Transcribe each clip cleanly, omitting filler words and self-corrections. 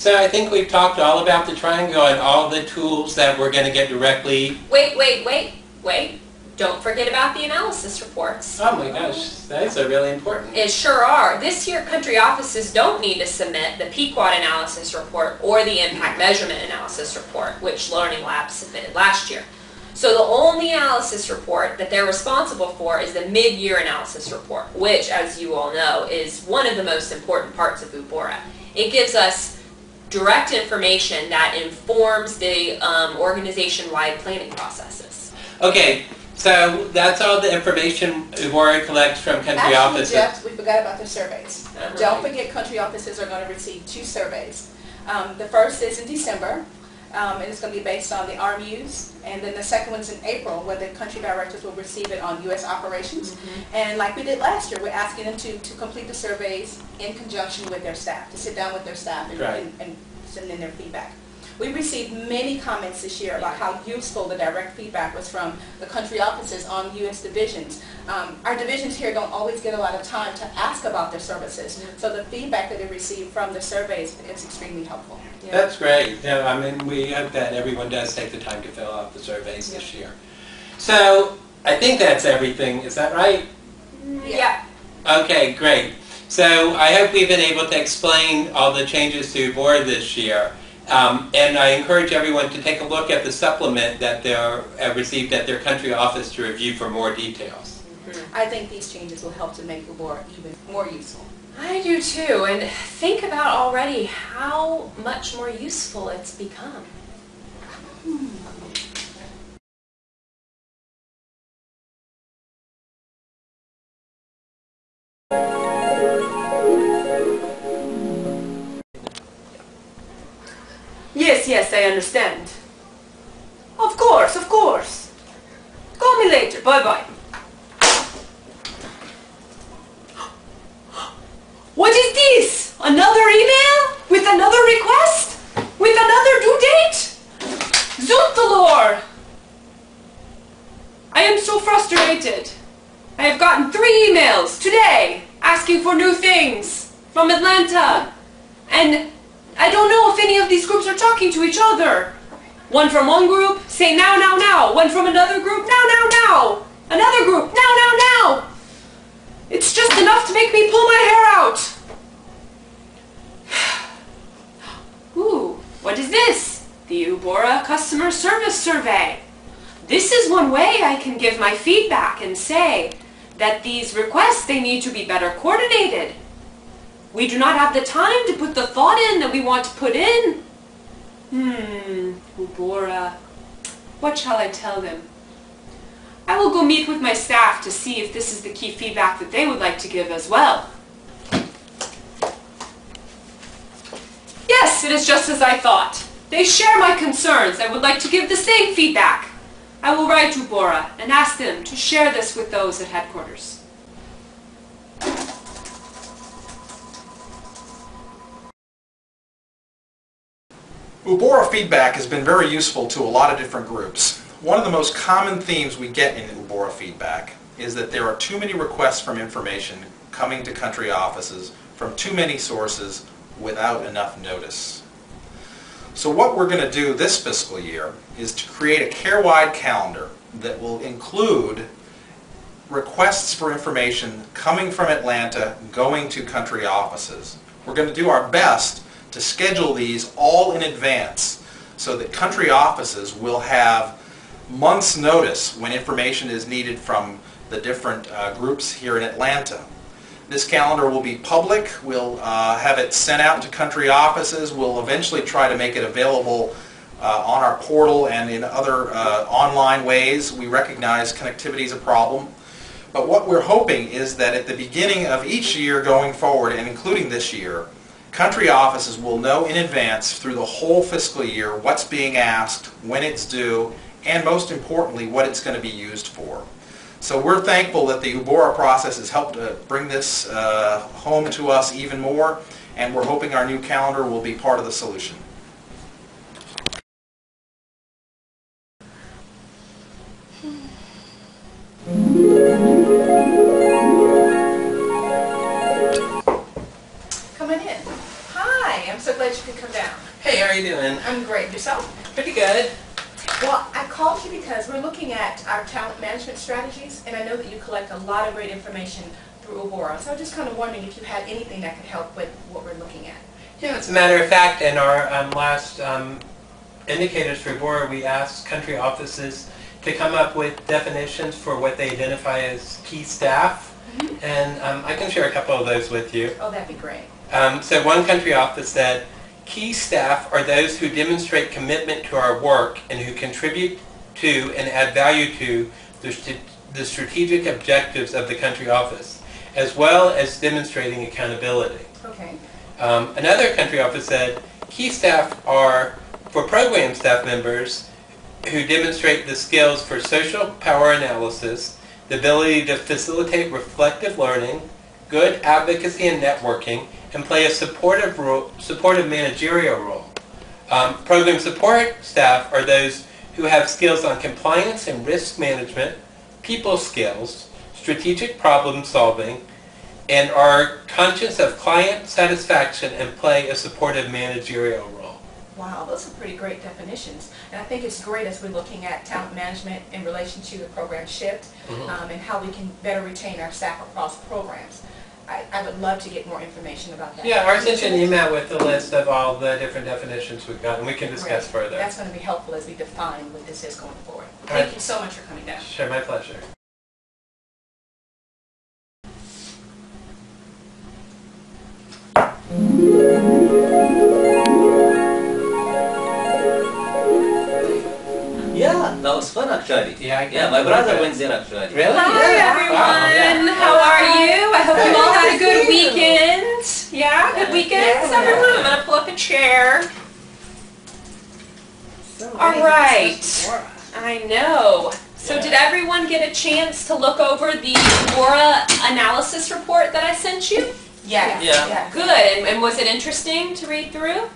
So I think we've talked all about the triangle and all the tools that we're going to get directly. Wait. Don't forget about the analysis reports. Oh my gosh, those are really important. It sure are. This year, country offices don't need to submit the Pequot analysis report or the impact measurement analysis report, which Learning Labs submitted last year. So the only analysis report that they're responsible for is the mid-year analysis report, which, as you all know, is one of the most important parts of Ubora. It gives us direct information that informs the organization-wide planning processes. Okay, so that's all the information Ubora collects from country offices. Jeff, we forgot about the surveys. Don't forget, country offices are going to receive 2 surveys. The first is in December, and it's going to be based on the RMUs, and then the second one's in April, where the country directors will receive it on U.S. operations. And like we did last year, we're asking them to complete the surveys in conjunction with their staff, to sit down with their staff and send in their feedback. We received many comments this year about how useful the direct feedback was from the country offices on U.S. divisions. Our divisions here don't always get a lot of time to ask about their services, so the feedback that they receive from the surveys is extremely helpful. Yeah. That's great. Yeah, I mean, we hope that everyone does take the time to fill out the surveys this year. So I think that's everything. Is that right? Yeah. Okay, great. So I hope we've been able to explain all the changes to Ubora this year. And I encourage everyone to take a look at the supplement that they received at their country office to review for more details. I think these changes will help to make Ubora even more useful. I do too, and think about already how much more useful it's become. Yes, I understand. Of course. Call me later. Bye-bye. What is this? Another email? With another request? With another due date? Zootalor! I am so frustrated. I have gotten 3 emails today asking for new things from Atlanta. And I don't know if any of these groups are talking to each other. One from one group saying now. One from another group, now. Another group, now. It's just enough to make me pull my hair out. Ooh, what is this? The Ubora Customer Service Survey. This is one way I can give my feedback and say that these requests, they need to be better coordinated. We do not have the time to put the thought in that we want to put in. Ubora. What shall I tell them? I will go meet with my staff to see if this is the key feedback that they would like to give as well. Yes, it is just as I thought. They share my concerns and would like to give the same feedback. I will write Ubora and ask them to share this with those at headquarters. Ubora feedback has been very useful to a lot of different groups. One of the most common themes we get in Ubora feedback is that there are too many requests for information coming to country offices from too many sources without enough notice. So what we're going to do this fiscal year is to create a care-wide calendar that will include requests for information coming from Atlanta going to country offices. We're going to do our best to schedule these all in advance so that country offices will have months' notice when information is needed from the different groups here in Atlanta. This calendar will be public. We'll have it sent out to country offices. We'll eventually try to make it available on our portal and in other online ways. We recognize connectivity is a problem. But what we're hoping is that at the beginning of each year going forward, and including this year, country offices will know in advance through the whole fiscal year what's being asked, when it's due, and most importantly, what it's going to be used for. So we're thankful that the Ubora process has helped to bring this home to us even more, and we're hoping our new calendar will be part of the solution. Come on in. Hi, I'm so glad you could come down. down. Hey, how are you doing? I'm great. Yourself? Pretty good. Well, I called you because we're looking at our talent management strategies, and I know that you collect a lot of great information through Ubora. So I was just kind of wondering if you had anything that could help with what we're looking at. Yeah, as a matter of fact, in our last indicators for Ubora, we asked country offices to come up with definitions for what they identify as key staff. And I can share a couple of those with you. Oh, that'd be great. So one country office said, key staff are those who demonstrate commitment to our work and who contribute to and add value to the strategic objectives of the country office, as well as demonstrating accountability. Okay. Another country office said, key staff are for program staff members who demonstrate the skills for social power analysis, the ability to facilitate reflective learning, good advocacy and networking, and play a supportive managerial role. Program support staff are those who have skills on compliance and risk management, people skills, strategic problem solving, and are conscious of client satisfaction and play a supportive managerial role. Wow, those are pretty great definitions. And I think it's great as we're looking at talent management in relation to the program shift and how we can better retain our staff across programs. I would love to get more information about that. Yeah, I'll send you an email with a list of all the different definitions we've got, and we can discuss further. That's going to be helpful as we define what this is going forward. All right. Thank you so much for coming down. Sure, my pleasure. Yeah, that was fun actually. Yeah, my brother went there actually. Really? Hi everyone, how are you? I hope you all had a good weekend. Yeah, good weekend, everyone. I'm gonna pull up a chair. All right, I know. So did everyone get a chance to look over the Ubora analysis report that I sent you? Yes. Yeah. Good, and was it interesting to read through?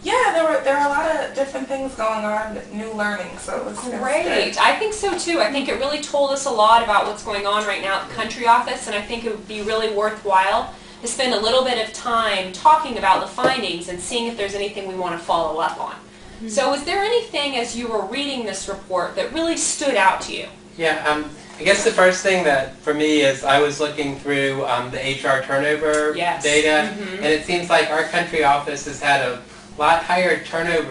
Yeah, there are a lot of different things going on, new learning, so it was Great. I think so too. I think it really told us a lot about what's going on right now at the country office, and I think it would be really worthwhile to spend a little bit of time talking about the findings and seeing if there's anything we want to follow up on. So was there anything as you were reading this report that really stood out to you? Yeah, I guess the first thing that for me is I was looking through the HR turnover data, and it seems like our country office has had a lot higher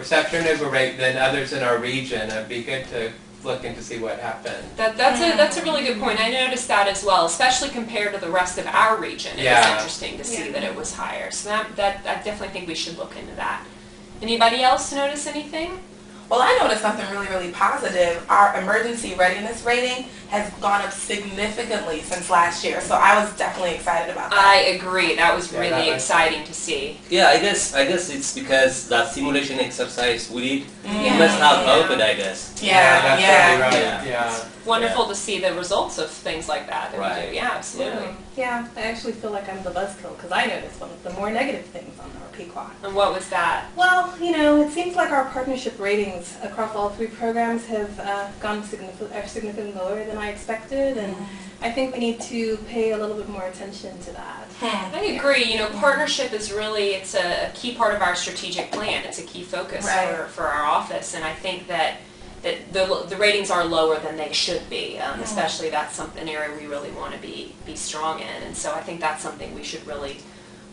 staff turnover rate than others in our region. It'd be good to look in to see what happened. That's a really good point. I noticed that as well, especially compared to the rest of our region. It was interesting to see that it was higher. So I definitely think we should look into that. Anybody else notice anything? Well, I noticed something really, really positive. Our emergency readiness rating has gone up significantly since last year, so I was definitely excited about that. I agree. That was really exciting to see. Yeah, I guess it's because that simulation exercise we did must have helped, I guess. That's totally right. Yeah. Wonderful to see the results of things like that we do. Yeah, absolutely. Yeah, I actually feel like I'm the buzzkill because I noticed one of the more negative things on our PQuad. And what was that? Well, you know, it seems like our partnership ratings across all three programs have gone significantly lower than I expected, and I think we need to pay a little bit more attention to that. I agree. You know, partnership is really, it's a key part of our strategic plan. It's a key focus for our office, and I think that the ratings are lower than they should be, especially that's an area we really want to be strong in, and so I think that's something we should really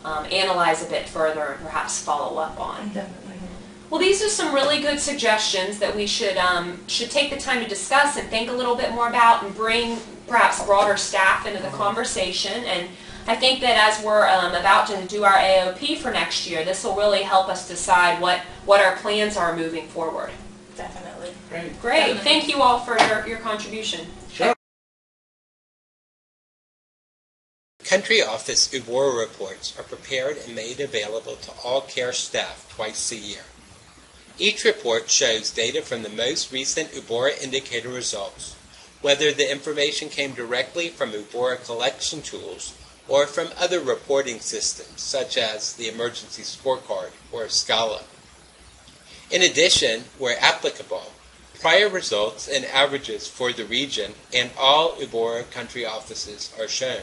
analyze a bit further and perhaps follow up on. Definitely. Well, these are some really good suggestions that we should take the time to discuss and think a little bit more about and bring perhaps broader staff into the conversation. And I think that as we're about to do our AOP for next year, this will really help us decide what our plans are moving forward. Definitely. Great. Thank you all for your contribution. Country Office Ubora reports are prepared and made available to all care staff twice a year. Each report shows data from the most recent Ubora indicator results, whether the information came directly from Ubora collection tools or from other reporting systems such as the Emergency Scorecard or Scala. In addition, where applicable, prior results and averages for the region and all Ubora country offices are shown.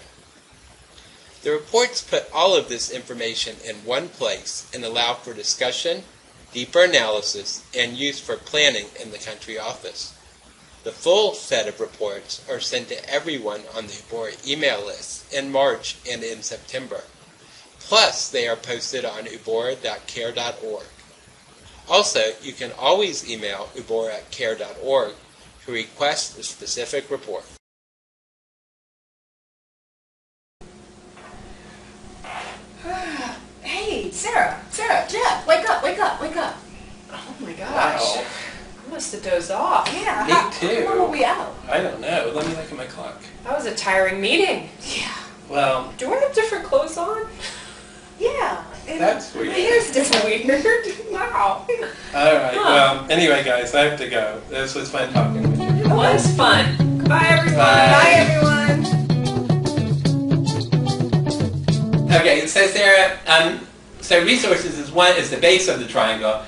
The reports put all of this information in one place and allow for discussion, deeper analysis, and use for planning in the country office. The full set of reports are sent to everyone on the Ubora email list in March and in September. Plus, they are posted on ubora.care.org. Also, you can always email ubora@care.org to request a specific report. Hey, Sarah, Jeff, wake up. Oh my gosh. Wow. I must have dozed off. Yeah, Me too. How long were we out? I don't know. Let me look at my clock. That was a tiring meeting. Yeah. Well, Do I have different clothes on? Yeah. And that's my weird. hair's different. Weird. Wow. All right. Well, anyway, guys, I have to go. This was fun talking with you. It was fun. Goodbye, everyone. Bye, everyone. Okay, so Sarah, so resources is the base of the triangle.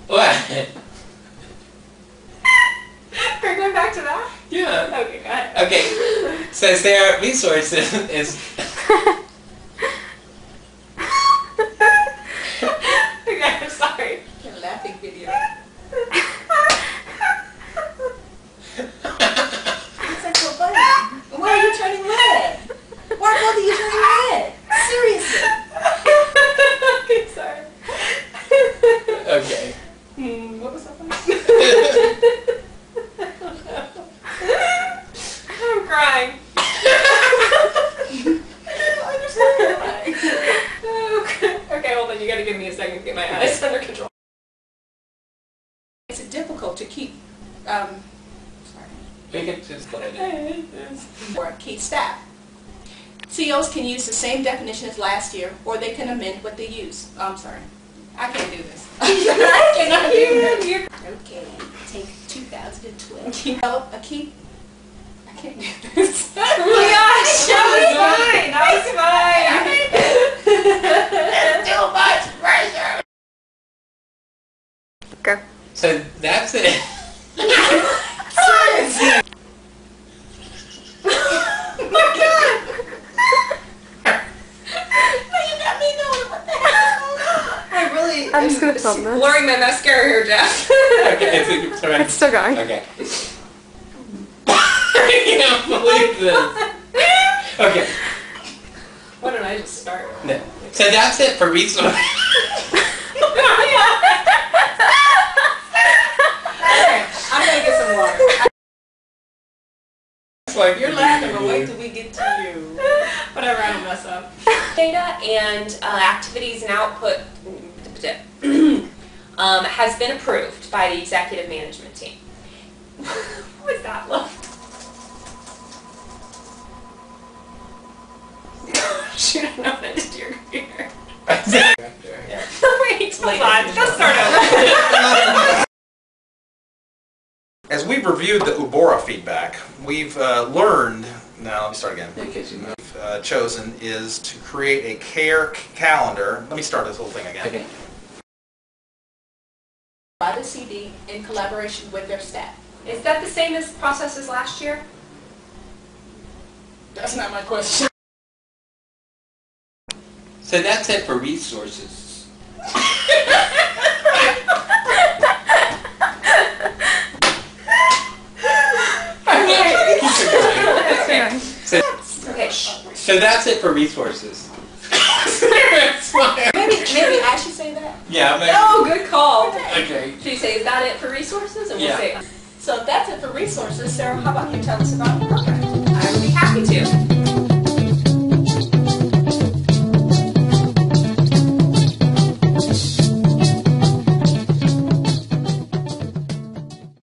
What? Are we going back to that? Yeah. Okay, go ahead. Okay, so Sarah, resources is. Okay, I'm sorry. A laughing video. It's like so funny. Why are you turning red? Why both of you turning red? Seriously. Okay, sorry. Okay. What was that funny? I'm crying. Okay, hold on. You gotta give me a second to get my eyes under control. It's difficult to keep, We can just let it. or keep staff. CEOs can use the same definition as last year, or they can amend what they use. I'm sorry. I can't do this. I cannot do this. Okay, take 2012. Develop a key. I can't do this. Oh my gosh, that was fine. That was fine. Too much pressure. Go. So that's it. I'm just gonna film this. Blurring my mascara here, Jeff. Okay, it's all right. It's still going. Okay. I can't believe this. Okay. Why don't I just start? No. So that's it for resources. Okay, I'm gonna get some water. It's like You're laughing, but wait till we get to you. Whatever, I don't mess up. Data and activities and output has been approved by the executive management team. What was that look? Shoot, I know what I did to your computer. Yeah. Wait, hold on. Let's start over. As we've reviewed the Ubora feedback, we've learned, now let me start again. We've chosen is to create a care calendar. Let me start this whole thing again. Okay. By the CD in collaboration with their staff. Is that the same as process as last year? That's not my question. So that's it for resources. Okay. So that's it for resources. Maybe I should say that. Yeah. Maybe. Oh, good call. Okay. Should you say, is that it for resources? And we'll Yeah. say, So if that's it for resources, Sarah, how about you tell us about the program? I would be happy to.